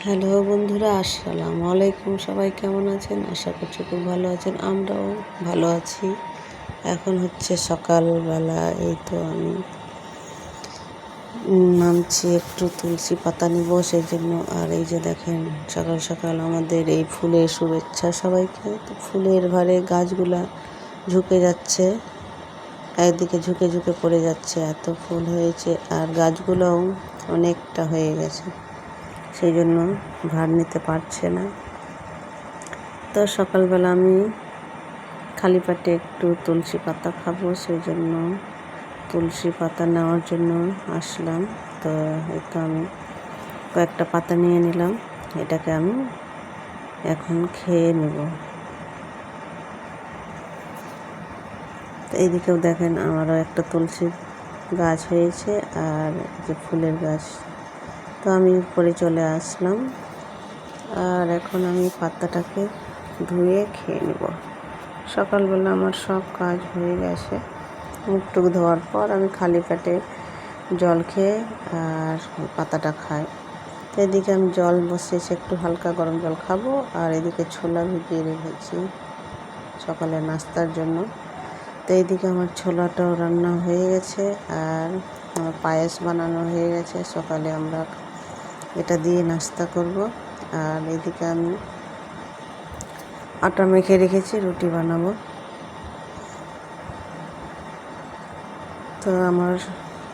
Hello বন্ধুরা, আসসালামু আলাইকুম। সবাই কেমন আছেন? আশা করছি খুব ভালো আছেন। আমরাও ভালো আছি। এখন হচ্ছে সকালবেলা। এই তো আমি নামছি, একটু তুলসী পাতা নিব সেই জন্য। আর এই যে দেখেন, সকাল সকাল আমাদের এই ফুলের শুভেচ্ছা সবাইকে। তো ফুলের ভারে গাছগুলা ঝুঁকে যাচ্ছে, একদিকে ঝুঁকে ঝুঁকে পড়ে যাচ্ছে, এত ফুল হয়েছে। আর গাছগুলোও অনেকটা হয়ে গেছে, সেই জন্য ভার নিতে পারছে না। তো সকালবেলা আমি খালি পেটে একটু তুলসী পাতা খাবো, সেই জন্য তুলসী পাতা নেওয়ার জন্য আসলাম। তো এই তো আমি কয়েকটা পাতা নিয়ে নিলাম, এটাকে আমি এখন খেয়ে নেব। তো এইদিকেও দেখেন, আমারও একটা তুলসী গাছ হয়েছে আর যে ফুলের গাছ। তো আমি উপরে চলে আসলাম, আর এখন আমি পাতাটাকে ধুয়ে খেয়ে নেব। সকালবেলা আমার সব কাজ হয়ে গেছে। মুখ টুক ধোয়ার পর আমি খালি পেটে জল খেয়ে আর পাতাটা খাই। তো এদিকে আমি জল বসিয়েছি, একটু হালকা গরম জল খাবো। আর এদিকে ছোলা ভিজিয়ে রেখেছি সকালে নাস্তার জন্য। তো এইদিকে আমার ছোলাটাও রান্না হয়ে গেছে, আর আমার পায়েস বানানো হয়ে গেছে। সকালে আমরা এটা দিয়ে নাস্তা করব। আর এদিকে আমি আটা মেখে রেখেছি, রুটি বানাবো। তো আমার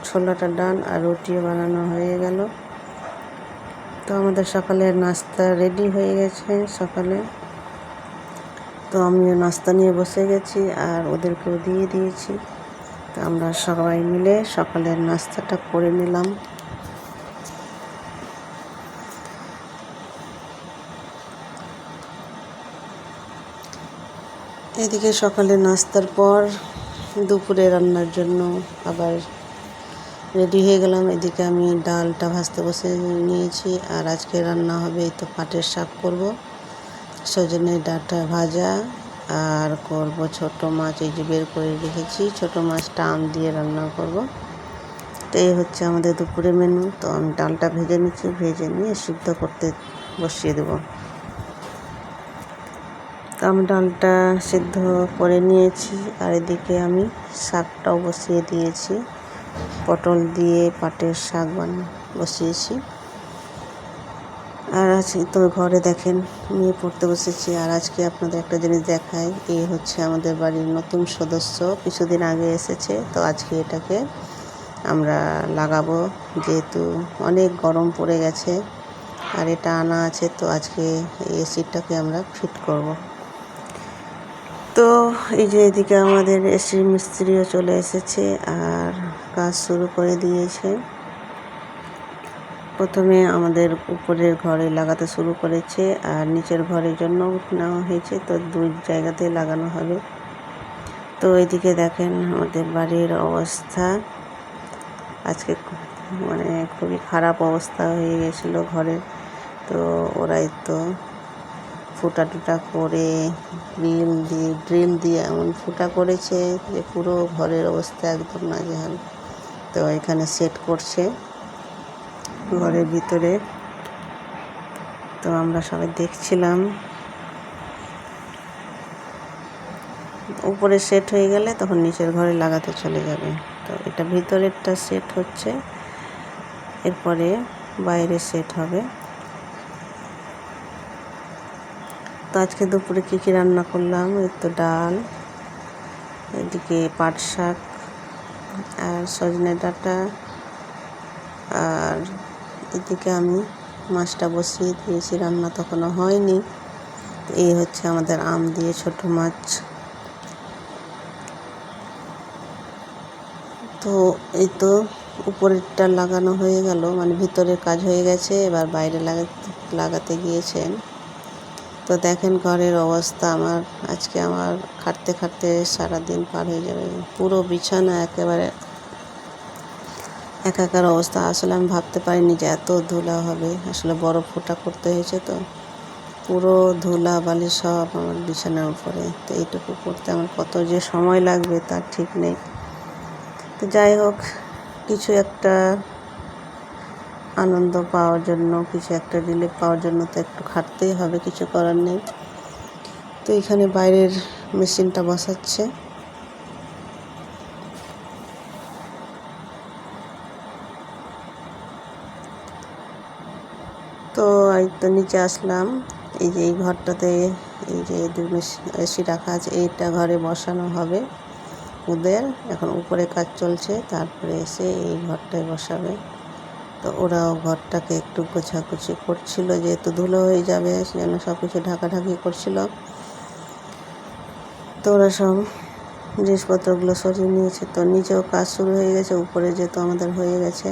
ছোলাটা ডান আর রুটিও বানানো হয়ে গেল। তো আমাদের সকালের নাস্তা রেডি হয়ে গেছে সকালে। তো আমিও নাস্তা নিয়ে বসে গেছি আর ওদেরকেও দিয়ে দিয়েছি। তো আমরা সবাই মিলে সকালের নাস্তাটা করে নিলাম। এদিকে সকালে নাস্তার পর দুপুরে রান্নার জন্য আবার রেডি হয়ে গেলাম। এদিকে আমি ডালটা ভাজতে বসে নিয়েছি। আর আজকে রান্না হবে, এই তো পাটের শাক করব, সজনে ডাঁটা ভাজা, আর করব ছোট মাছ। এই যে বের করে রেখেছি, ছোট মাছটা আম দিয়ে রান্না করব। তো এই হচ্ছে আমাদের দুপুরে মেনু। তো আমি ডালটা ভেজে নিচ্ছি, ভেজে নিয়ে সিদ্ধ করতে বসিয়ে দেব। তো আমি ডালটা সিদ্ধ করে নিয়েছি, আর এদিকে আমি শাকটাও বসিয়ে দিয়েছি। পটল দিয়ে পাটের শাক বসিয়েছি। আর আজকে তো ঘরে দেখেন মেয়ে পড়তে বসেছি। আর আজকে আপনাদের একটা জিনিস দেখাই, এই হচ্ছে আমাদের বাড়ির নতুন সদস্য, কিছুদিন আগে এসেছে। তো আজকে এটাকে আমরা লাগাবো, যেহেতু অনেক গরম পড়ে গেছে আর এটা আনা আছে। তো আজকে এই এসিটাকে আমরা ফিট করব। তো এই যে এদিকে আমাদের এসি মিস্ত্রিও চলে এসেছে আর কাজ শুরু করে দিয়েছে। প্রথমে আমাদের উপরের ঘরে লাগাতে শুরু করেছে, আর নিচের ঘরের জন্য নেওয়া হয়েছে। তো দুই জায়গাতে লাগানো হবে। তো এদিকে দেখেন আমাদের বাড়ির অবস্থা আজকে মানে খুবই খারাপ অবস্থা হয়ে গেছিলো ঘরের। তো ওরাই তো ফুটা টুটা করে ড্রিল দিয়ে এমন ফুটা করেছে যে পুরো ঘরের অবস্থা একদম নাজেহাল। তো এখানে সেট করছে ঘরের ভিতরে। তো আমরা সবাই দেখছিলাম। উপরে সেট হয়ে গেলে তখন নিচের ঘরে লাগাতে চলে যাবে। তো এটা ভিতরেরটা সেট হচ্ছে, এরপরে বাইরে সেট হবে। তো আজকে দুপুরে কী কী রান্না করলাম, এই তো ডাল, এদিকে পাট শাক আর সজনে ডাঁটা, আর এদিকে আমি মাছটা বসিয়ে দিয়েছি, রান্না তখনও হয়নি। এই হচ্ছে আমাদের আম দিয়ে ছোট মাছ। তো এই তো উপরেরটা লাগানো হয়ে গেল, মানে ভিতরের কাজ হয়ে গেছে, এবার বাইরে লাগাতে গিয়েছেন। তো দেখেন ঘরের অবস্থা আজকে আমার খাটতে খাটতে সারাদিন পার হয়ে যাবে। পুরো বিছানা একেবারে একাকার অবস্থা। আসলে আমি ভাবতে পারিনি যে এত ধুলা হবে। আসলে বড় ফোঁটা করতে হয়েছে, তো পুরো ধুলা বালি সব আমার বিছানার উপরে। তো এইটুকু করতে আমার কত যে সময় লাগবে তার ঠিক নেই। তো যাই হোক, কিছু একটা আনন্দ পাওয়ার জন্য, কিছু একটা রিলিফ পাওয়ার জন্য তো একটু খাটতেই হবে, কিছু করার নেই। তো এখানে বাইরের মেশিনটা বসাচ্ছে। তো এই তো নিচে আসলাম। এই যে এই ঘরটাতে এই যে এসি রাখা আছে, এইটা ঘরে বসানো হবে ওদের। এখন উপরে কাজ চলছে, তারপরে এসে এই ঘরটায় বসাবে। তো ওরাও ঘরটাকে একটু গোছাগুছি করছিল, যেহেতু ধুলো হয়ে যাবে সেজন্য সব কিছু ঢাকাঢাকি করছিল। তো ওরা সব জিনিসপত্রগুলো সরিয়ে নিয়েছে। তো নিচেও কাজ শুরু হয়ে গেছে, উপরে যেহেতু আমাদের হয়ে গেছে,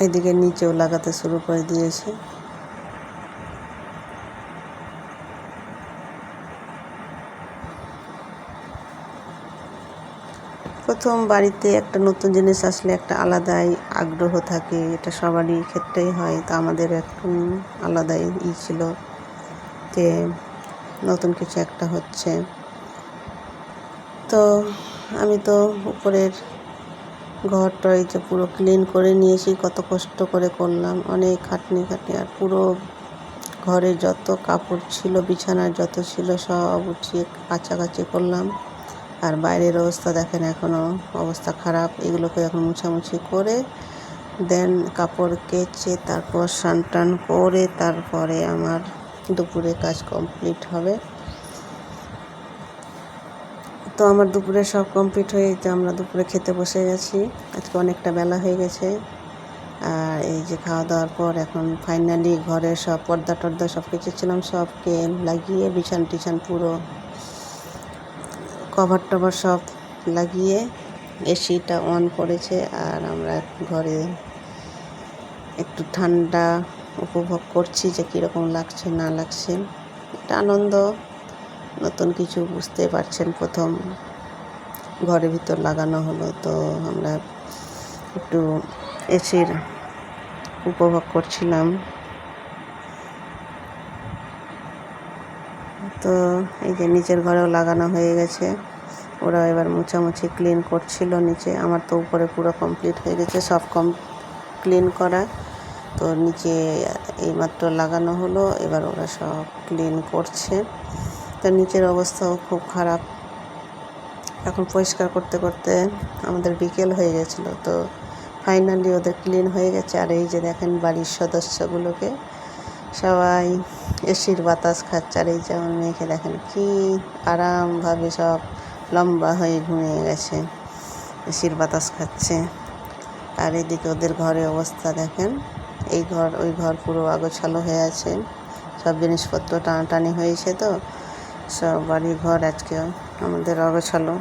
এদিকে নিচেও লাগাতে শুরু করে দিয়েছে। প্রথম বাড়িতে একটা নতুন জিনিস আসলে একটা আলাদাই আগ্রহ থাকে, এটা সবারই ক্ষেত্রেই হয়। তো আমাদের এখন আলাদাই ছিল যে নতুন কিছু একটা হচ্ছে। তো আমি তো উপরের ঘরটা এই যে পুরো ক্লিন করে নিয়েছি, কত কষ্ট করে করলাম, অনেক খাটনি। আর পুরো ঘরে যত কাপড় ছিল, বিছানার যত ছিল সব উঠিয়ে কাচাকাচি করলাম। আর বাইরের অবস্থা দেখেন, এখনও অবস্থা খারাপ। এগুলোকে এখন মুছামুছি করে দেন কাপড় কেচে তারপর স্নান টান করে তারপরে আমার দুপুরে কাজ কমপ্লিট হবে। তো আমার দুপুরে সব কমপ্লিট হয়ে যেতে আমরা দুপুরে খেতে বসে গেছি। আজকে অনেকটা বেলা হয়ে গেছে। আর এই যে খাওয়া দাওয়ার পর এখন ফাইনালি ঘরের সব পর্দা টর্দা সব কেচেছিলাম, সবকে লাগিয়ে বিছান টিছান পুরো কভার টভার সব লাগিয়ে এসিটা অন করেছে। আর আমরা ঘরে একটু ঠান্ডা উপভোগ করছি, যে কীরকম লাগছে না লাগছে। একটা আনন্দ, নতুন কিছু বুঝতে পারছেন, প্রথম ঘরের ভিতর লাগানো হলো। তো আমরা একটু এসির উপভোগ করছিলাম। তো এই যে নিচের ঘরেও লাগানো হয়ে গেছে, ওরা এবার মোছামুছি ক্লিন করছিল নিচে। আমার তো উপরে পুরো কমপ্লিট হয়ে গেছে, সব ক্লিন করা। তো নিচে এইমাত্র লাগানো হলো, এবার ওরা সব ক্লিন করছে। তো নিচের অবস্থাও খুব খারাপ। এখন পরিষ্কার করতে করতে আমাদের বিকেল হয়ে গেছিলো। তো ফাইনালি ওদের ক্লিন হয়ে গেছে। আর এই যে দেখেন বাড়ির সদস্যগুলোকে সবাই এসির বাতাস খাচ্ছে। আর এই যে আমার মেয়েকে দেখেন কি আরামভাবে সব লম্বা হয়ে ঘুমিয়ে গেছে, এসির বাতাস খাচ্ছে। আর এদিকে ওদের ঘরের অবস্থা দেখেন, এই ঘর ওই ঘর পুরো আগোছালো হয়ে আছে, সব জিনিসপত্র টানাটানি হয়েছে। তো সব বাড়ির ঘর আজকে আমাদের অগোছালো।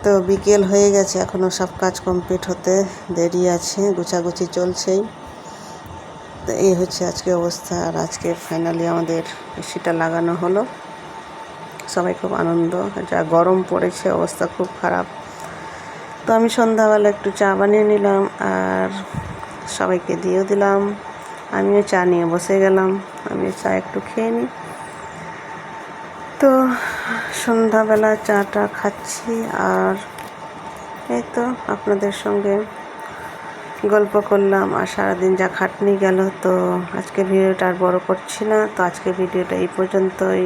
তো বিকেল হয়ে গেছে, এখনও সব কাজ কমপ্লিট হতে দেরি আছে, গুছাগুছি চলছেই। তো এই হচ্ছে আজকে অবস্থা। আর আজকে ফাইনালি আমাদের এসিটা লাগানো হলো, সবাই খুব আনন্দ। যা গরম পড়েছে, অবস্থা খুব খারাপ। তো আমি সন্ধ্যাবেলা একটু চা বানিয়ে নিলাম আর সবাইকে দিয়েও দিলাম। আমিও চা নিয়ে বসে গেলাম, আমিও চা একটু খেয়ে নিই। তো সন্ধ্যাবেলা চাটা খাচ্ছি আর এই তো আপনাদের সঙ্গে গল্প করলাম। আর সারাদিন যা খাটনি গেল। তো আজকে ভিডিওটা আর বড় করছি না। তো আজকে ভিডিওটা এই পর্যন্তই।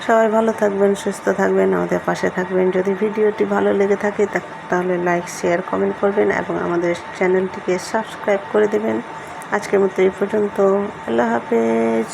সবাই ভালো থাকবেন, সুস্থ থাকবেন, আমাদের পাশে থাকবেন। যদি ভিডিওটি ভালো লেগে থাকে তাহলে লাইক, শেয়ার, কমেন্ট করবেন এবং আমাদের চ্যানেলটিকে সাবস্ক্রাইব করে দেবেন। আজকের মতো এই পর্যন্ত। আল্লাহ হাফেজ।